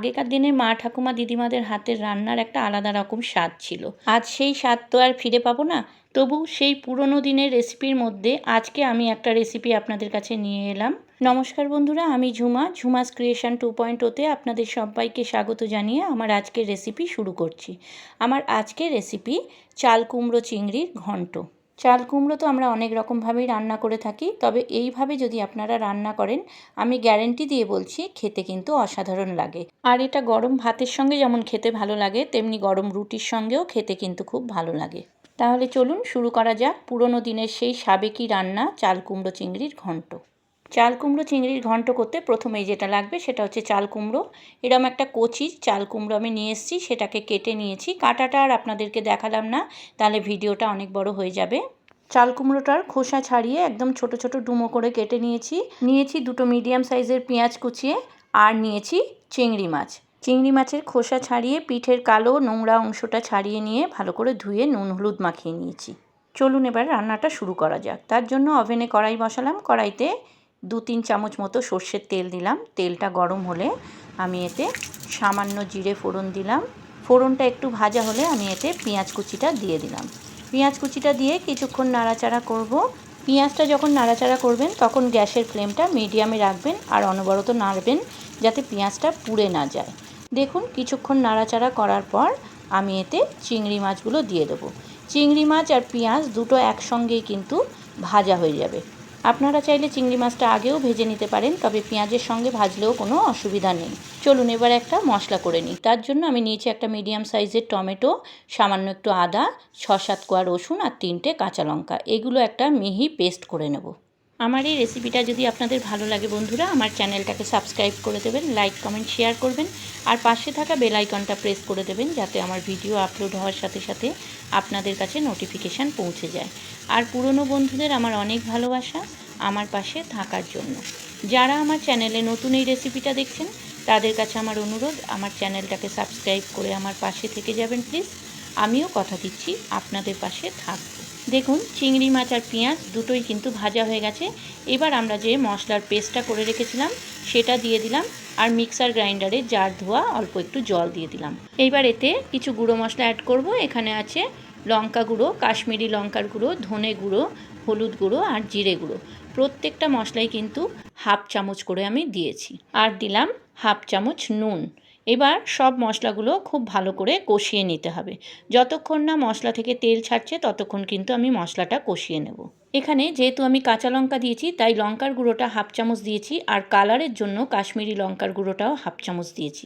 আগেকার দিনে মা ঠাকুমা দিদিমাদের হাতের রান্নার একটা আলাদা রকম স্বাদ ছিল। আজ সেই স্বাদ তো আর ফিরে পাবো না। তবু সেই পুরনো দিনের রেসিপির মধ্যে আজকে আমি একটা রেসিপি আপনাদের কাছে নিয়ে এলাম। নমস্কার বন্ধুরা, আমি ঝুমাস ক্রিয়েশন 2.0-তে আপনাদের সবাইকে স্বাগত জানিয়ে আমার আজকের রেসিপি শুরু করছি। আমার আজকের রেসিপি চাল কুমড়ো চিংড়ির ঘন্ট। চাল কুমড়ো তো আমরা অনেক রকমভাবেই রান্না করে থাকি, তবে এইভাবে যদি আপনারা রান্না করেন আমি গ্যারেন্টি দিয়ে বলছি খেতে কিন্তু অসাধারণ লাগে। আর এটা গরম ভাতের সঙ্গে যেমন খেতে ভালো লাগে, তেমনি গরম রুটির সঙ্গেও খেতে কিন্তু খুব ভালো লাগে। তাহলে চলুন শুরু করা যাক পুরনো দিনের সেই সাবেকি রান্না চাল কুমড়ো চিংড়ির ঘন্ট। চাল কুমড়ো চিংড়ির ঘন্ট করতে প্রথমেই যেটা লাগবে সেটা হচ্ছে চাল কুমড়ো। এরকম একটা কচি চাল কুমড়ো আমি নিয়ে এসেছি, সেটাকে কেটে নিয়েছি। কাটাটা আর আপনাদেরকে দেখালাম না, তাহলে ভিডিওটা অনেক বড় হয়ে যাবে। চাল কুমড়োটার খোসা ছাড়িয়ে একদম ছোট ছোট ডুমো করে কেটে নিয়েছি দুটো মিডিয়াম সাইজের পেঁয়াজ কুচিয়ে, আর নিয়েছি চিংড়ি মাছ। চিংড়ি মাছের খোসা ছাড়িয়ে পিঠের কালো নোংরা অংশটা ছাড়িয়ে নিয়ে ভালো করে ধুয়ে নুন হলুদ মাখিয়ে নিয়েছি। চলুন এবার রান্নাটা শুরু করা যাক। তার জন্য ওভেনে কড়াই বসালাম। কড়াইতে 2-3 চামচ মতো সর্ষের তেল দিলাম। তেলটা গরম হলে আমি এতে সামান্য জিরে ফোড়ন দিলাম। ফোড়নটা একটু ভাজা হলে আমি এতে পেঁয়াজ কুচিটা দিয়ে দিলাম। পেঁয়াজ কুচিটা দিয়ে কিছুক্ষণ নাড়াচাড়া করব। পেঁয়াজটা যখন নাড়াচাড়া করবেন তখন গ্যাসের ফ্লেমটা মিডিয়ামে রাখবেন আর অনবরত নাড়বেন যাতে পেঁয়াজটা পুড়ে না যায়। দেখুন কিছুক্ষণ নাড়াচাড়া করার পর আমি এতে চিংড়ি মাছগুলো দিয়ে দেবো। চিংড়ি মাছ আর পেঁয়াজ দুটো একসঙ্গেই কিন্তু ভাজা হয়ে যাবে। আপনারা চাইলে চিংড়ি মাছটা আগেও ভেজে নিতে পারেন, তবে পেঁয়াজের সঙ্গে ভাজলেও কোনো অসুবিধা নেই। চলুন এবার একটা মশলা করে নিই। তার জন্য আমি নিয়েছি একটা মিডিয়াম সাইজের টমেটো, সামান্য একটু আদা, 6-7 কোয়া রসুন আর 3টে কাঁচা লঙ্কা। এগুলো একটা মিহি পেস্ট করে নেব। আমার এই রেসিপিটা যদি আপনাদের ভালো লাগে বন্ধুরা, আমার চ্যানেলটাকে সাবস্ক্রাইব করে দেবেন, লাইক কমেন্ট শেয়ার করবেন আর পাশে থাকা বেল আইকনটা প্রেস করে দেবেন যাতে আমার ভিডিও আপলোড হওয়ার সাথে সাথে আপনাদের কাছে নোটিফিকেশান পৌঁছে যায়। আর পুরনো বন্ধুদের আমার অনেক ভালোবাসা আমার পাশে থাকার জন্য। যারা আমার চ্যানেলে নতুন এই রেসিপিটা দেখছেন তাদের কাছে আমার অনুরোধ, আমার চ্যানেলটাকে সাবস্ক্রাইব করে আমার পাশে থেকে যাবেন প্লিজ। আমিও কথা দিচ্ছি আপনাদের পাশে থাকব। দেখুন চিংড়ি মাছ আর পেঁয়াজ দুটোই কিন্তু ভাজা হয়ে গেছে। এবার আমরা যে মশলার পেস্টটা করে রেখেছিলাম সেটা দিয়ে দিলাম আর মিক্সার গ্রাইন্ডারে জার ধোয়া অল্প একটু জল দিয়ে দিলাম। এইবার এতে কিছু গুঁড়ো মশলা অ্যাড করব। এখানে আছে লঙ্কা গুঁড়ো, কাশ্মীরি লঙ্কার গুঁড়ো, ধনে গুঁড়ো, হলুদ গুঁড়ো আর জিরে গুঁড়ো। প্রত্যেকটা মশলাই কিন্তু হাফ চামচ করে আমি দিয়েছি। আর দিলাম হাফ চামচ নুন। এবার সব মশলাগুলো খুব ভালো করে কষিয়ে নিতে হবে। যতক্ষণ না মশলা থেকে তেল ছাড়ছে ততক্ষণ কিন্তু আমি মশলাটা কষিয়ে নেব। এখানে যেহেতু আমি কাঁচা লঙ্কা দিয়েছি তাই লঙ্কার গুঁড়োটা হাফ চামচ দিয়েছি আর কালারের জন্য কাশ্মীরি লঙ্কার গুঁড়োটাও হাফ চামচ দিয়েছি।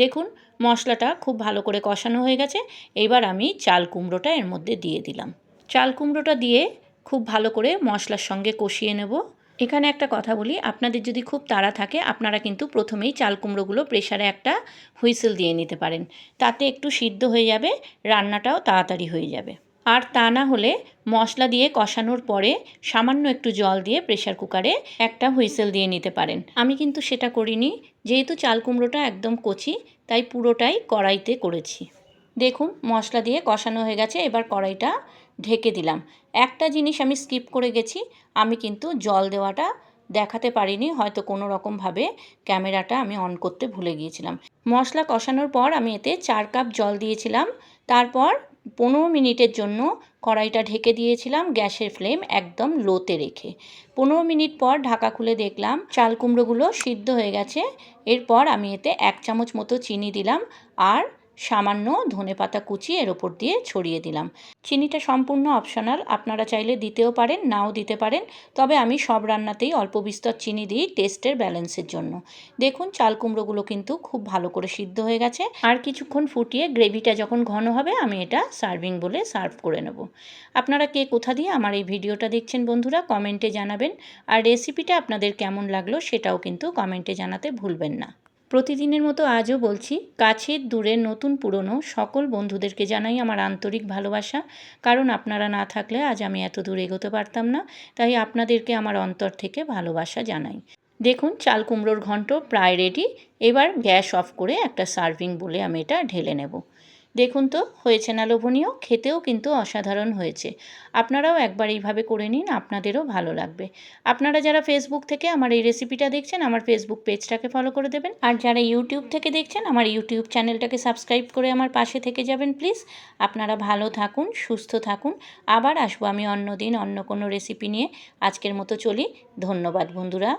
দেখুন মশলাটা খুব ভালো করে কষানো হয়ে গেছে। এবার আমি চাল কুমড়োটা এর মধ্যে দিয়ে দিলাম। চাল কুমড়োটা দিয়ে খুব ভালো করে মশলার সঙ্গে কষিয়ে নেব। এখানে একটা কথা বলি, আপনাদের যদি খুব তাড়া থাকে আপনারা কিন্তু প্রথমেই চাল কুমড়োগুলো প্রেসারে একটা হুইসেল দিয়ে নিতে পারেন। তাতে একটু সিদ্ধ হয়ে যাবে, রান্নাটাও তাড়াতাড়ি হয়ে যাবে। আর তা না হলে মশলা দিয়ে কষানোর পরে সামান্য একটু জল দিয়ে প্রেসার কুকারে একটা হুইসেল দিয়ে নিতে পারেন। আমি কিন্তু সেটা করিনি, যেহেতু চাল কুমড়োটা একদম কচি তাই পুরোটাই কড়াইতে করেছি। দেখুন মশলা দিয়ে কষানো হয়ে গেছে। এবার কড়াইটা ঢেকে দিলাম। একটা জিনিস আমি স্কিপ করে গেছি, আমি কিন্তু জল দেওয়াটা দেখাতে পারিনি, হয়তো কোনো রকমভাবে ক্যামেরাটা আমি অন করতে ভুলে গিয়েছিলাম। মশলা কষানোর পর আমি এতে 4 কাপ জল দিয়েছিলাম। তারপর 15 মিনিটের জন্য কড়াইটা ঢেকে দিয়েছিলাম গ্যাসের ফ্লেম একদম লোতে রেখে। 15 মিনিট পর ঢাকা খুলে দেখলাম চাল কুমড়োগুলো সিদ্ধ হয়ে গেছে। এরপর আমি এতে 1 চামচ মতো চিনি দিলাম আর সামান্য ধনেপাতা কুচি এর ওপর দিয়ে ছড়িয়ে দিলাম। চিনিটা সম্পূর্ণ অপশনাল, আপনারা চাইলে দিতেও পারেন নাও দিতে পারেন, তবে আমি সব রান্নাতেই অল্প বিস্তর চিনি দিই টেস্টের ব্যালেন্সের জন্য। দেখুন চাল কুমড়োগুলো কিন্তু খুব ভালো করে সিদ্ধ হয়ে গেছে। আর কিছুক্ষণ ফুটিয়ে গ্রেভিটা যখন ঘন হবে আমি এটা সার্ভিং বলে সার্ভ করে নেব। আপনারা কে কোথা দিয়ে আমার এই ভিডিওটা দেখছেন বন্ধুরা কমেন্টে জানাবেন। আর রেসিপিটা আপনাদের কেমন লাগলো সেটাও কিন্তু কমেন্টে জানাতে ভুলবেন না। প্রতিদিনের মতো আজও বলছি, কাছের দূরের নতুন পুরনো সকল বন্ধুদেরকে জানাই আমার আন্তরিক ভালোবাসা। কারণ আপনারা না থাকলে আজ আমি এত দূর এগোতে পারতাম না, তাই আপনাদেরকে আমার অন্তর থেকে ভালোবাসা জানাই। দেখুন চাল কুমড়োর ঘন্ট প্রায় রেডি। এবার গ্যাস অফ করে একটা সার্ভিং বলে আমি এটা ঢেলে নেব। দেখুন তো হয়েছে না লোভনীয়, খেতেও কিন্তু অসাধারণ হয়েছে। আপনারাও একবার এইভাবে করে নিন, আপনাদেরও ভালো লাগবে। আপনারা যারা ফেসবুক থেকে আমার এই রেসিপিটা দেখছেন, আমার ফেসবুক পেজটাকে ফলো করে দেবেন। আর যারা ইউটিউব থেকে দেখছেন, আমার ইউটিউব চ্যানেলটাকে সাবস্ক্রাইব করে আমার পাশে থেকে যাবেন প্লিজ। আপনারা ভালো থাকুন, সুস্থ থাকুন। আবার আসবো আমি অন্য দিন অন্য কোনো রেসিপি নিয়ে। আজকের মতো চলি। ধন্যবাদ বন্ধুরা।